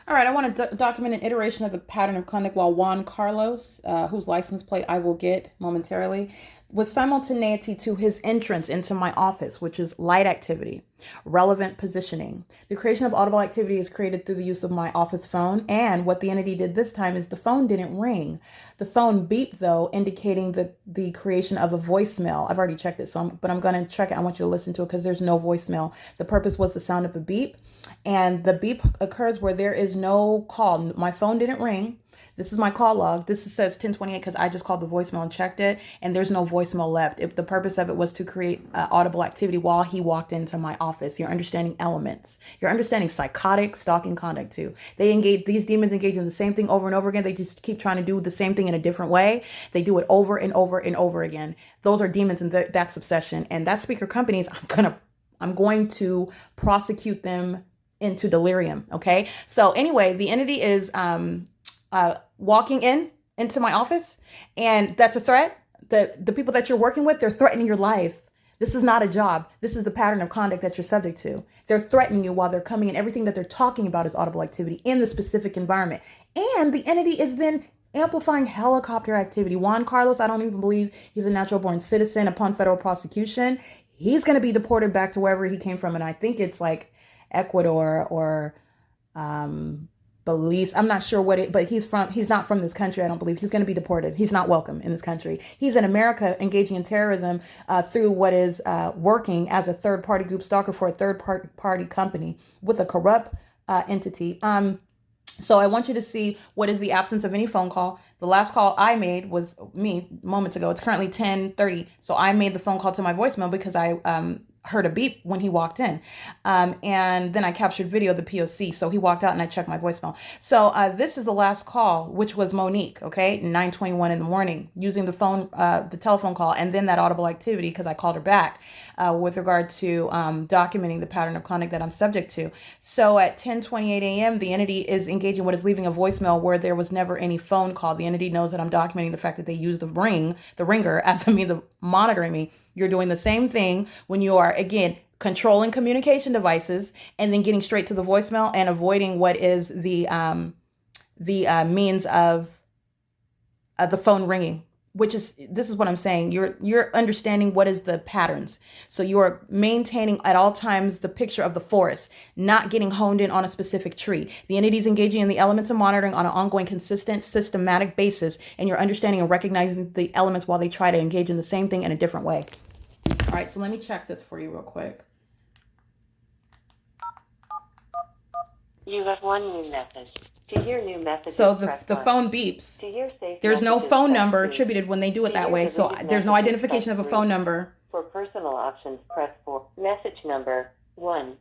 All right, I want to document an iteration of the pattern of conduct while Juan Carlos, whose license plate I will get momentarily, with simultaneity to his entrance into my office, which is light activity, relevant positioning. The creation of audible activity is created through the use of my office phone. And what the entity did this time is the phone didn't ring. The phone beeped, though, indicating the creation of a voicemail. I've already checked it, but I'm going to check it. I want you to listen to it because there's no voicemail. The purpose was the sound of a beep. And the beep occurs where there is no call. My phone didn't ring. This is my call log. This says 1028 because I just called the voicemail and checked it, and there's no voicemail left. The purpose of it was to create audible activity while he walked into my office. You're understanding elements. You're understanding psychotic stalking conduct too. These demons engage in the same thing over and over again. They just keep trying to do the same thing in a different way. They do it over and over and over again. Those are demons, and that's obsession. And that speaker companies, I'm going to prosecute them into delirium. Okay. So anyway, the entity is walking into my office, and that's a threat. The people that you're working with, they're threatening your life. This is not a job. This is the pattern of conduct that you're subject to. They're threatening you while they're coming in. Everything that they're talking about is audible activity in the specific environment. And the entity is then amplifying helicopter activity. Juan Carlos, I don't even believe he's a natural born citizen. Upon federal prosecution, he's going to be deported back to wherever he came from. And I think it's like Ecuador or Belize. I'm not sure but he's not from this country. I don't believe he's going to be deported. He's not welcome in this country. He's in America engaging in terrorism through what is working as a third party group stalker for a third party company with a corrupt entity. So I want you to see what is the absence of any phone call. The last call I made was me moments ago. It's currently 10:30. So I made the phone call to my voicemail because I heard a beep when he walked in. And then I captured video of the P.O.C. So he walked out and I checked my voicemail. So this is the last call, which was Monique, okay, 9:21 in the morning, using the telephone call, and then that audible activity because I called her back with regard to documenting the pattern of conduct that I'm subject to. So at 10:28 a.m., the entity is engaging what is leaving a voicemail where there was never any phone call. The entity knows that I'm documenting the fact that they use the ringer as a means of monitoring me. You're doing the same thing when you are, again, controlling communication devices and then getting straight to the voicemail and avoiding what is the means of the phone ringing, this is what I'm saying. You're understanding what is the patterns. So you're maintaining at all times the picture of the forest, not getting honed in on a specific tree. The entity is engaging in the elements of monitoring on an ongoing, consistent, systematic basis, and you're understanding and recognizing the elements while they try to engage in the same thing in a different way. All right, so let me check this for you real quick. You have one new message. To hear new message, so the phone beeps. There's no phone number attributed when they do it that way, so there's no identification of a phone number. For personal options, press 4. Message number 1.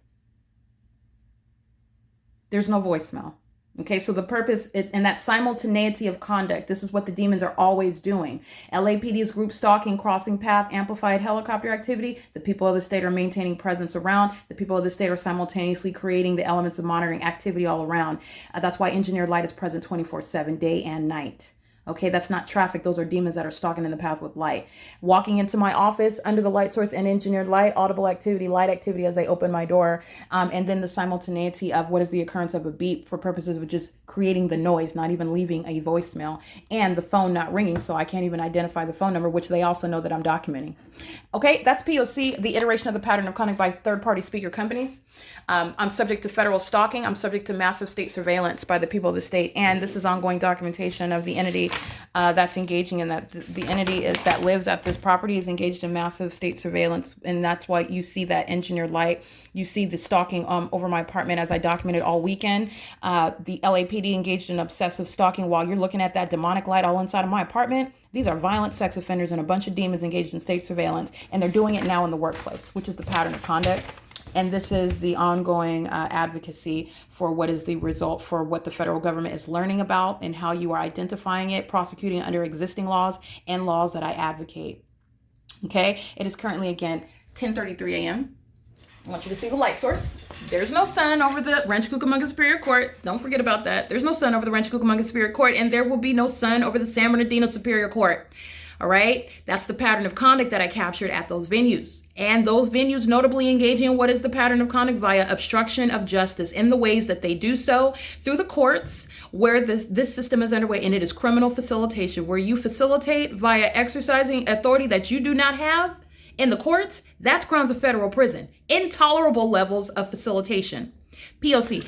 There's no voicemail. Okay, so the purpose and that simultaneity of conduct, this is what the demons are always doing. LAPD's group stalking, crossing path, amplified helicopter activity. The people of the state are maintaining presence around. The people of the state are simultaneously creating the elements of monitoring activity all around. That's why engineered light is present 24/7, day and night. Okay, that's not traffic. Those are demons that are stalking in the path with light. Walking into my office under the light source and engineered light, audible activity, light activity as I open my door. And then the simultaneity of what is the occurrence of a beep for purposes of just creating the noise, not even leaving a voicemail, and the phone not ringing. So I can't even identify the phone number, which they also know that I'm documenting. Okay, that's P.O.C., the iteration of the pattern of conduct by third-party speaker companies. I'm subject to federal stalking. I'm subject to massive state surveillance by the people of the state. And this is ongoing documentation of the entity that's engaging in that. The entity that lives at this property is engaged in massive state surveillance. And that's why you see that engineered light. You see the stalking over my apartment as I documented all weekend. The LAPD engaged in obsessive stalking while you're looking at that demonic light all inside of my apartment. These are violent sex offenders and a bunch of demons engaged in state surveillance. And they're doing it now in the workplace, which is the pattern of conduct. And this is the ongoing advocacy for what is the result for what the federal government is learning about and how you are identifying it, prosecuting under existing laws and laws that I advocate. Okay, it is currently, again, 10:33 a.m. I want you to see the light source. There's no sun over the Rancho Cucamonga Superior Court. Don't forget about that. There's no sun over the Rancho Cucamonga Superior Court, and there will be no sun over the San Bernardino Superior Court. All right. That's the pattern of conduct that I captured at those venues. And those venues notably engaging in what is the pattern of conduct via obstruction of justice in the ways that they do so through the courts where this system is underway. And it is criminal facilitation, where you facilitate via exercising authority that you do not have in the courts. That's grounds of federal prison. Intolerable levels of facilitation. P.O.C.